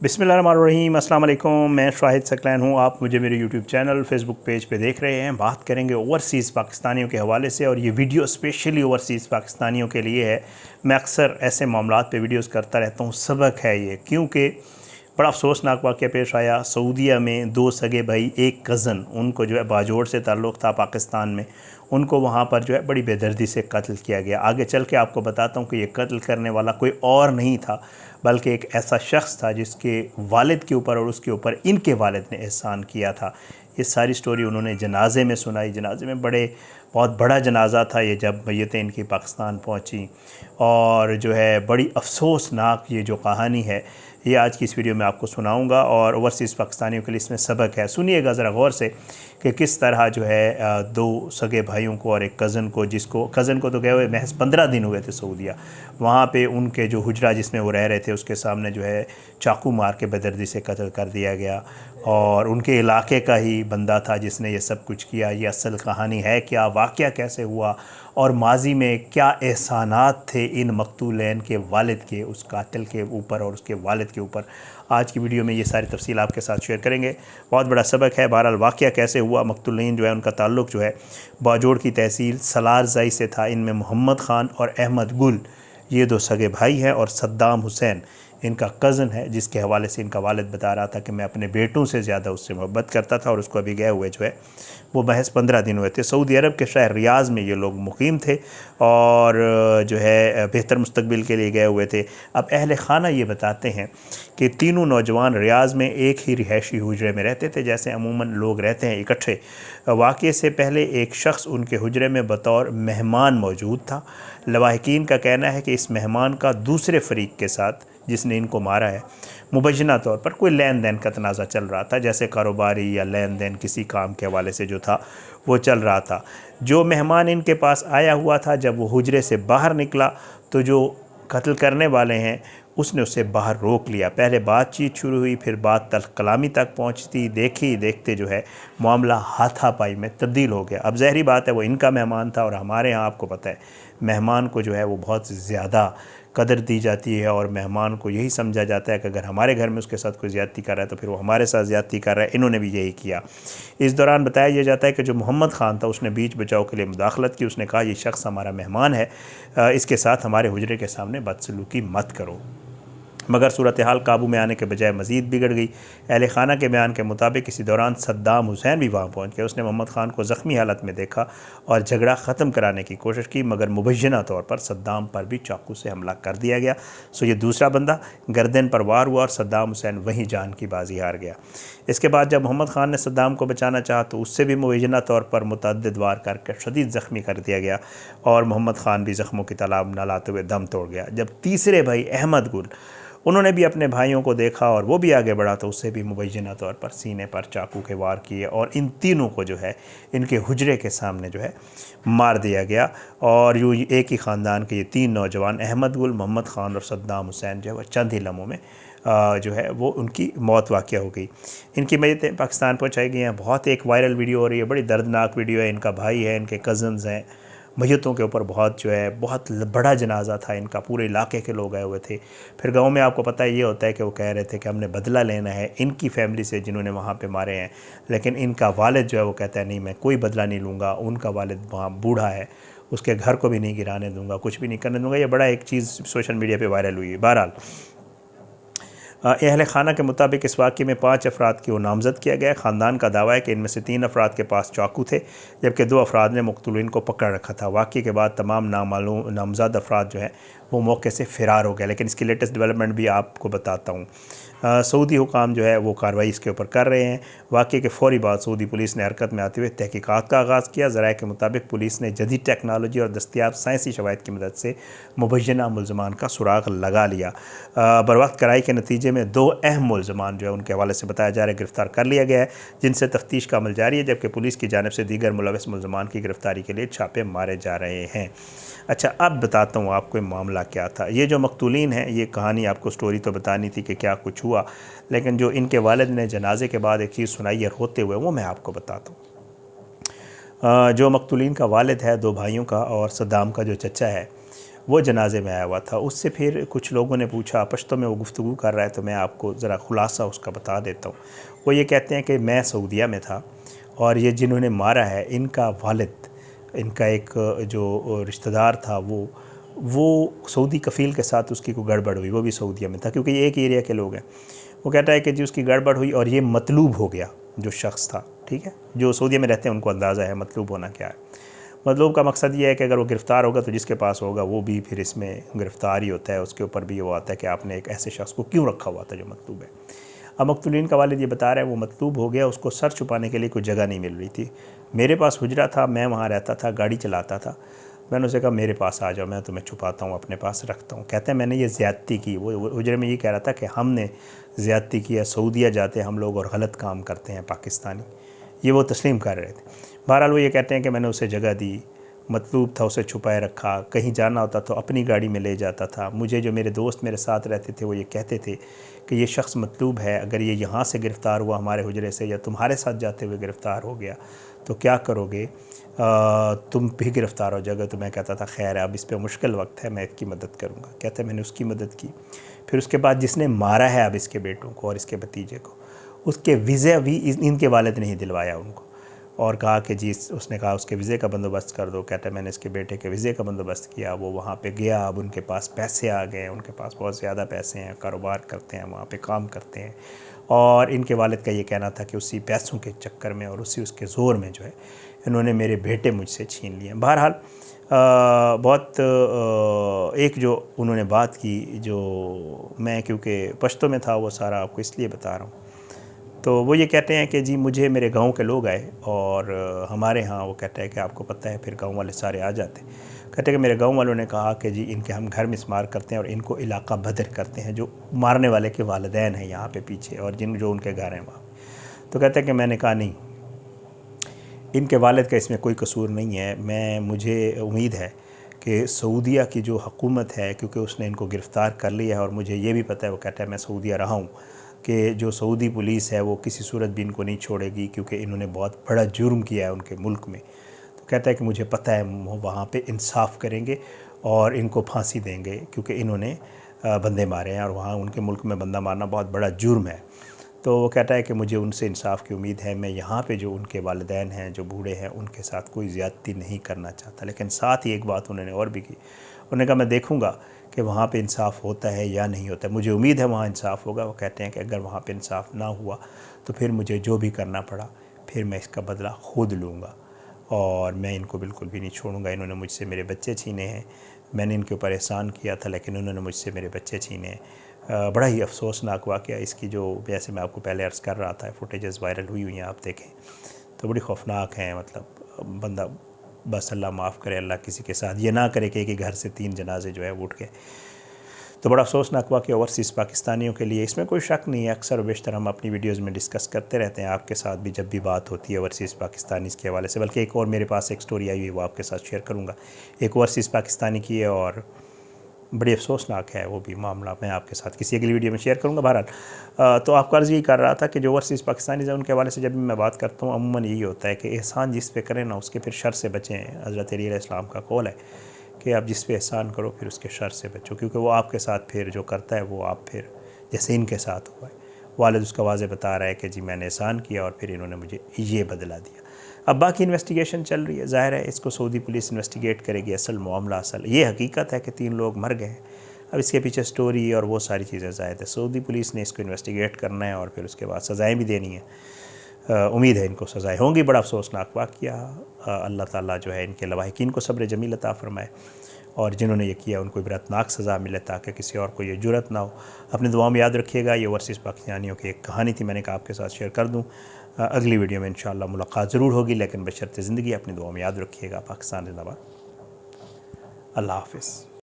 बिस्मिल्लाहिर्रहमानिर्रहीम अस्सलाम वालेकुम। मैं शाहिद सकलैन हूँ। आप मुझे मेरे यूट्यूब चैनल फेसबुक पेज पे देख रहे हैं। बात करेंगे ओवरसीज़ पाकिस्तानियों के हवाले से और ये वीडियो स्पेशली ओवरसीज़ पाकिस्तानियों के लिए है। मैं अक्सर ऐसे मामलात पे वीडियोस करता रहता हूँ। सबक है ये, क्योंकि बड़ा अफसोसनाक वाक़या पेश आया। सऊदीया में दो सगे भाई, एक कज़न, उनको जो है बाजोड़ से ताल्लुक़ था पाकिस्तान में, उनको वहाँ पर जो है बड़ी बेदर्दी से कत्ल किया गया। आगे चल के आपको बताता हूँ कि ये कत्ल करने वाला कोई और नहीं था बल्कि एक ऐसा शख्स था जिसके वालिद के ऊपर और उसके ऊपर इनके वालिद ने एहसान किया था। ये सारी स्टोरी उन्होंने जनाजे में सुनाई। जनाजे में बहुत बड़ा जनाजा था ये, जब मैयतें इनकी पाकिस्तान पहुंची। और जो है बड़ी अफसोसनाक ये जो कहानी है ये आज की इस वीडियो में आपको सुनाऊंगा और ओवरसीज़ पाकिस्तानियों के लिए इसमें सबक है। सुनिएगा ज़रा गौर से कि किस तरह जो है दो सगे भाइयों को और एक कज़न को तो गए हुए महज 15 दिन हुए थे सऊदीया। वहाँ पे उनके जो हुजरा जिसमें वो रह रहे थे उसके सामने जो है चाकू मार के बेदर्दी से कत्ल कर दिया गया और उनके इलाके का ही बंदा था जिसने ये सब कुछ किया। ये असल कहानी है, क्या वाक़या कैसे हुआ और माजी में क्या एहसानात थे इन मकतूलैन के वालिद के, उस कातिल के ऊपर और उसके वालिद के ऊपर। आज की वीडियो में ये सारी तफसील आपके साथ शेयर करेंगे। बहुत बड़ा सबक है। बहरहाल वाक़या कैसे हुआ। मकतूलैन जो है उनका ताल्लुक़ जो है बाजोड़ की तहसील सलारज़ई से था। इनमें मोहम्मद ख़ान और अहमद गुल ये दो सगे भाई हैं और सद्दाम हुसैन इनका कज़न है, जिसके हवाले से इनका वालिद बता रहा था कि मैं अपने बेटों से ज़्यादा उससे मोहब्बत करता था और उसको अभी गए हुए जो है वो महज 15 दिन हुए थे। सऊदी अरब के शहर रियाज़ में ये लोग मुकीम थे और जो है बेहतर मुस्तकबिल के लिए गए हुए थे। अब अहले खाना ये बताते हैं कि तीनों नौजवान रियाज़ में एक ही रिहायशी हुजरे में रहते थे, जैसे अमूमन लोग रहते हैं इकट्ठे। वाक़ये से पहले एक शख्स उनके हुजरे में बतौर मेहमान मौजूद था। लवाहिकीन का कहना है कि इस मेहमान का दूसरे फरीक के साथ जिसने इनको मारा है मुबैना तौर पर कोई लेन देन का तनाज़ा चल रहा था, जैसे कारोबारी या लेन देन किसी काम के हवाले से जो था वो चल रहा था। जो मेहमान इनके पास आया हुआ था, जब वो हुजरे से बाहर निकला तो जो कत्ल करने वाले हैं उसने उसे बाहर रोक लिया। पहले बातचीत शुरू हुई, फिर बात तल्ख़ कलामी तक पहुंचती। देखते जो है मामला हाथापाई में तब्दील हो गया। अब ज़ाहिरी बात है वो इनका मेहमान था और हमारे यहाँ आपको पता है मेहमान को जो है वो बहुत ज़्यादा कदर दी जाती है और मेहमान को यही समझा जाता है कि अगर हमारे घर में उसके साथ कोई ज़्यादती कर रहा है तो फिर वो हमारे साथ ज़्यादती कर रहा है। इन्होंने भी यही किया। इस दौरान बताया यह जाता है कि जो मोहम्मद ख़ान था उसने बीच बचाव के लिए मुदाखलत की। उसने कहा ये शख्स हमारा मेहमान है, इसके साथ हमारे हुजरे के सामने बदसलूकी मत करो। मगर सूरत हाल काबू में आने के बजाय मज़ीद बिगड़ गई। अहले खाना के बयान के मुताबिक इसी दौरान सद्दाम हुसैन भी वहाँ पहुँच गया। उसने मोहम्मद ख़ान को ज़ख्मी हालत में देखा और झगड़ा ख़त्म कराने की कोशिश की, मगर मुबैना तौर पर सद्दाम पर भी चाकू से हमला कर दिया गया। सो ये दूसरा बंदा गर्दन पर वार हुआ और सद्दाम हुसैन वहीं जान की बाजी हार गया। इसके बाद जब मोहम्मद ख़ान ने सद्दाम को बचाना चाहा तो उससे भी मुबैना तौर पर मुतअद्दिद वार करके शदीद ज़ख्मी कर दिया गया और मोहम्मद ख़ान भी ज़ख्मों की तालाब न लाते हुए दम तोड़ गया। जब तीसरे भाई अहमद गुल, उन्होंने भी अपने भाइयों को देखा और वो भी आगे बढ़ा तो उससे भी मुबैना तौर पर सीने पर चाकू के वार किए और इन तीनों को जो है इनके हुजरे के सामने जो है मार दिया गया। और यूँ एक ही ख़ानदान के ये तीन नौजवान अहमद गुल, मोहम्मद ख़ान और सद्दाम हुसैन जो है वह चंद ही लम्हों में जो है वो उनकी मौत वाक़या हो गई। इनकी मैयतें पाकिस्तान पहुँचाई गई हैं। बहुत एक वायरल वीडियो हो रही है, बड़ी दर्दनाक वीडियो है। इनका भाई है, इनके कज़न्स हैं। मैयतों के ऊपर बहुत जो है बहुत बड़ा जनाजा था इनका, पूरे इलाके के लोग आए हुए थे। फिर गांव में आपको पता ये होता है कि वो कह रहे थे कि हमने बदला लेना है इनकी फैमिली से जिन्होंने वहाँ पे मारे हैं, लेकिन इनका वालिद जो है वो कहता है नहीं, मैं कोई बदला नहीं लूँगा। उनका वालिद वहाँ बूढ़ा है, उसके घर को भी नहीं गिराने दूँगा, कुछ भी नहीं करने दूँगा। ये बड़ा एक चीज़ सोशल मीडिया पर वायरल हुई है। बहरहाल अहले खाना के मुताबिक इस वाक़े में 5 अफराद को नामज़द किया गया। ख़ानदान का दावा है कि इनमें से 3 अफराद के पास चाकू थे, जबकि 2 अफराद ने मुक़तूलीन को पकड़ रखा था। वाक़े के बाद तमाम नामज़द अफराद जो हैं वो मौके से फ़रार हो गए। लेकिन इसकी लेटेस्ट डेवलपमेंट भी आपको बताता हूँ। सऊदी हुकाम जो है वो कार्रवाई इसके ऊपर कर रहे हैं। वाक़े के फ़ौरी बाद सऊदी पुलिस ने हरकत में आते हुए तहकीकात का आगाज़ किया। ज़राए के मुताबिक पुलिस ने जदीद टेक्नोलॉजी और दस्तियाब साइंसी शवाहिद की मदद से मुबैना मुलज़मान का सुराग लगा लिया। बरवक्त कराई के नतीजे में 2 अहम मुलज़मान जो है उनके हवाले से बताया जा रहा है गिरफ़्तार कर लिया गया है, जिनसे तफ्तीश का अमल जारी है, जबकि पुलिस की जानिब से दीगर मुलविस मुलज़मान की गिरफ़्तारी के लिए छापे मारे जा रहे हैं। अच्छा, अब बताता हूँ आपको मामला क्या था। ये जो मकतूलीन हैं, ये कहानी आपको स्टोरी तो बतानी थी कि क्या कुछ हुआ, लेकिन जो इनके वालिद ने जनाजे के बाद एक चीज़ सुनाई है रोते हुए, वो मैं आपको बताता हूँ। जो मकतूलीन का वालिद है 2 भाइयों का और सद्दाम का जो चचा है, वो जनाजे में आया हुआ था। उससे फिर कुछ लोगों ने पूछा, पश्तो में वो गुफ्तगू कर रहा है, तो मैं आपको ज़रा खुलासा उसका बता देता हूँ। वो ये कहते हैं कि मैं सऊदीया में था और ये जिन्होंने मारा है इनका वालिद, इनका एक जो रिश्तेदार था वो सऊदी कफ़ील के साथ उसकी कोई गड़बड़ हुई, वो भी सऊदीया में था क्योंकि ये एक एरिया के लोग हैं। वो कहता है कि जी उसकी गड़बड़ हुई और ये मतलूब हो गया जो शख्स था, ठीक है। जो सऊदीया में रहते हैं उनको अंदाज़ा है मतलूब होना क्या है। मतलूब का मकसद ये है कि अगर वो गिरफ़्तार होगा तो जिसके पास होगा वो भी फिर इसमें गिरफ़्तार ही होता है, उसके ऊपर भी वो आता है कि आपने एक ऐसे शख्स को क्यों रखा हुआ था जो मतलूब है। अब मकतूलीन का वालिद ये बता रहा है वो मतलूब हो गया, उसको सर छुपाने के लिए कोई जगह नहीं मिल रही थी। मेरे पास हुजरा था, मैं वहाँ रहता था, गाड़ी चलाता था। मैंने उसे कहा मेरे पास आ जाओ, मैं तुम्हें छुपाता हूँ, अपने पास रखता हूँ। कहते हैं मैंने ये ज़्यादती की। वो हुजरे में ये कह रहा था कि हमने ज़्यादती किया, सऊदीया जाते हैं हम लोग और गलत काम करते हैं पाकिस्तानी, ये वो तस्लीम कर रहे थे। बहरहाल वो ये कहते हैं कि मैंने उसे जगह दी, मतलूब था उसे छुपाए रखा, कहीं जाना होता तो अपनी गाड़ी में ले जाता था। मुझे जो मेरे दोस्त मेरे साथ रहते थे वो ये कहते थे कि ये शख्स मतलूब है, अगर ये यहाँ से गिरफ़्तार हुआ हमारे हुजरे से या तुम्हारे साथ जाते हुए गिरफ़्तार हो गया तो क्या करोगे, तुम भी गिरफ़्तार हो जाओगे। तो मैं कहता था खैर अब इस पर मुश्किल वक्त है, मैं इसकी मदद करूँगा। कहते मैंने उसकी मदद की। फिर उसके बाद जिसने मारा है अब इसके बेटों को और इसके भतीजे को, उसके वीज़े भी इनके वालिद ने ही दिलवाया उनको और कहा कि जी उसने कहा उसके वीज़े का बंदोबस्त कर दो। कहता है मैंने इसके बेटे के वीज़े का बंदोबस्त किया, वो वहाँ पे गया, अब उनके पास पैसे आ गए, उनके पास बहुत ज़्यादा पैसे हैं, कारोबार करते हैं, वहाँ पे काम करते हैं। और इनके वालिद का ये कहना था कि उसी पैसों के चक्कर में और उसी उसके ज़ोर में जो है इन्होंने मेरे बेटे मुझसे छीन लिए। बहरहाल बहुत एक जो उन्होंने बात की, जो मैं क्योंकि पश्तो में था वो सारा आपको इसलिए बता रहा हूँ। तो वो ये कहते हैं कि जी मुझे मेरे गांव के लोग आए और हमारे यहाँ, वो कहता है कि आपको पता है फिर गांव वाले सारे आ जाते। कहते हैं कि मेरे गांव वालों ने कहा कि जी इनके हम घर मिसमार करते हैं और इनको इलाका बदर करते हैं, जो मारने वाले के वालिदैन हैं यहाँ पे पीछे और जो उनके घर हैं वहाँ। तो कहते हैं कि मैंने कहा नहीं, इनके वालिद का इसमें कोई कसूर नहीं है। मुझे उम्मीद है कि सऊदीया की जो हुकूमत है, क्योंकि उसने इनको गिरफ़्तार कर लिया है और मुझे ये भी पता है, वो कहता है मैं सऊदीया रहा हूँ, कि जो सऊदी पुलिस है वो किसी सूरत भी इनको नहीं छोड़ेगी क्योंकि इन्होंने बहुत बड़ा जुर्म किया है उनके मुल्क में। तो कहता है कि मुझे पता है वो वहाँ पे इंसाफ करेंगे और इनको फांसी देंगे क्योंकि इन्होंने बंदे मारे हैं और वहाँ उनके मुल्क में बंदा मारना बहुत बड़ा जुर्म है। तो वो कहता है कि मुझे उनसे इंसाफ की उम्मीद है, मैं यहाँ पे जो उनके वालिदैन हैं जो बूढ़े हैं उनके साथ कोई ज़्यादती नहीं करना चाहता। लेकिन साथ ही एक बात उन्होंने और भी की, उन्होंने कहा मैं देखूँगा कि वहाँ पे इंसाफ होता है या नहीं होता है, मुझे उम्मीद है वहाँ इंसाफ होगा। वो कहते हैं कि अगर वहाँ पे इंसाफ ना हुआ तो फिर मुझे जो भी करना पड़ा फिर मैं इसका बदला खुद लूँगा और मैं इनको बिल्कुल भी नहीं छोड़ूंगा। इन्होंने मुझसे मेरे बच्चे छीने हैं, मैंने इनके ऊपर एहसान किया था लेकिन उन्होंने मुझसे मेरे बच्चे छीने हैं। बड़ा ही अफसोसनाक वाक़या इसकी, जो जैसे मैं आपको पहले अर्ज़ कर रहा था, फुटेजेस वायरल हुई हैं, आप देखें तो बड़ी खौफनाक हैं। मतलब बंदा बस अल्लाह माफ़ करे, अल्लाह किसी के साथ ये ना करे कि एक ही घर से 3 जनाजे जो है वो उठ गए। तो बड़ा अफसोसनाक वाक़या ओवरसीज़ पाकिस्तानियों के लिए, इसमें कोई शक नहीं है। अक्सर बेशतर हम अपनी वीडियोज़ में डिस्कस करते रहते हैं, आपके साथ भी जब भी बात होती है ओवरसीज़ पाकिस्तानीज़ के हवाले से। बल्कि एक और मेरे पास एक स्टोरी आई हुई है वो आपके साथ शेयर करूँगा, एक ओवरसीज़ पाकिस्तानी की है और बड़ी अफसोसनाक है वो भी मामला, मैं आपके साथ किसी अगली वीडियो में शेयर करूँगा। बहरहाल तो आपको अर्ज़ यही कर रहा था कि जो ओवरसीज़ पाकिस्तानी हैं उनके हवाले से जब भी मैं बात करता हूँ अमूमन यही होता है कि एहसान जिस पे करें ना उसके फिर शर से बचें। हज़रत अली अलैहिस्सलाम का कौल है कि आप जिस पे एहसान करो फिर उसके शर से बचो, क्योंकि वो आपके साथ फिर जो करता है वो आप फिर जैसे इनके साथ हुआ है। वालिद उसका वाज़े बता रहा है कि जी मैंने एहसान किया और फिर इन्होंने मुझे ये बदला दिया। अब बाकी इन्वेस्टिगेशन चल रही है, ज़ाहिर है इसको सऊदी पुलिस इन्वेस्टिगेट करेगी। असल मामला, असल ये हकीकत है कि 3 लोग मर गए हैं। अब इसके पीछे स्टोरी और वो सारी चीज़ें ज़ाहिर है सऊदी पुलिस ने इसको इन्वेस्टिगेट करना है और फिर उसके बाद सज़ाएँ भी देनी है। उम्मीद है इनको सज़ाएँ होंगी। बड़ा अफसोसनाक वाक़या, अल्लाह ताला जो है इनके लवाहिकीन को सब्र जमील अता फ़रमाए और जिन्होंने ये किया उनको इबरतनाक सज़ा मिले ताकि किसी और को ये जुर्रत ना हो। अपनी दुआओं में याद रखिएगा। ये ओवरसीज़ पाकिस्तानियों की एक कहानी थी, मैंने कहा आपके साथ शेयर कर दूँ। अगली वीडियो में इंशाअल्लाह मुलाकात ज़रूर होगी, लेकिन बशर्ते ज़िंदगी अपनी दुआओं में याद रखिएगा। पाकिस्तान ज़िंदाबाद। अल्लाह हाफ़िज़।